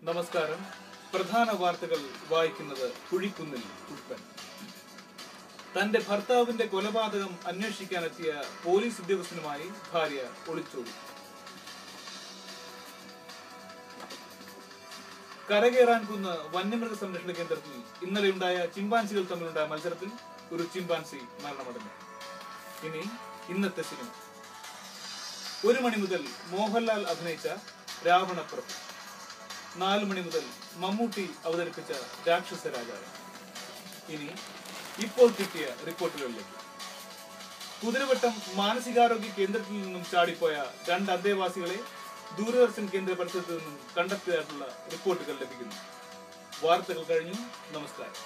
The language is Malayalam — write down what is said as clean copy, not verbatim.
നമസ്കാരം. പ്രധാന വാർത്തകൾ വായിക്കുന്നത് കുഴിക്കുന്നിൽ ഉപ്പൻ. തന്റെ ഭർത്താവിന്റെ കൊലപാതകം അന്വേഷിക്കാനെത്തിയ പോലീസ് ഉദ്യോഗസ്ഥനുമായി ഭാര്യ ഒളിച്ചോടി. കരകേറാൻകുന്ന് വന്യമൃഗ സംരക്ഷണ കേന്ദ്രത്തിൽ ഇന്നലെയുണ്ടായ ചിമ്പാൻസികൾ തമ്മിലുണ്ടായ മത്സരത്തിൽ ഒരു ചിമ്പാൻസി മരണമടഞ്ഞു. ഇനി ഇന്നത്തെ സിനിമ. 1 മണി മുതൽ മോഹൻലാൽ അഭിനയിച്ച രാവണപ്രഭു, 4 മണി മുതൽ മമ്മൂട്ടി അവതരിപ്പിച്ച രാക്ഷസ രാജാവ്. ഇനി ഇപ്പോൾ കിട്ടിയ റിപ്പോർട്ടുകളിലേക്ക്. കുതിരവട്ടം മാനസികാരോഗ്യ കേന്ദ്രത്തിൽ നിന്നും ചാടിപ്പോയ 2 അന്തേവാസികളെ ദൂരദർശൻ കേന്ദ്ര പരിസരത്ത് നിന്നും കണ്ടെത്തിയതായിട്ടുള്ള റിപ്പോർട്ടുകൾ ലഭിക്കുന്നു. വാർത്തകൾ കഴിഞ്ഞു. നമസ്കാരം.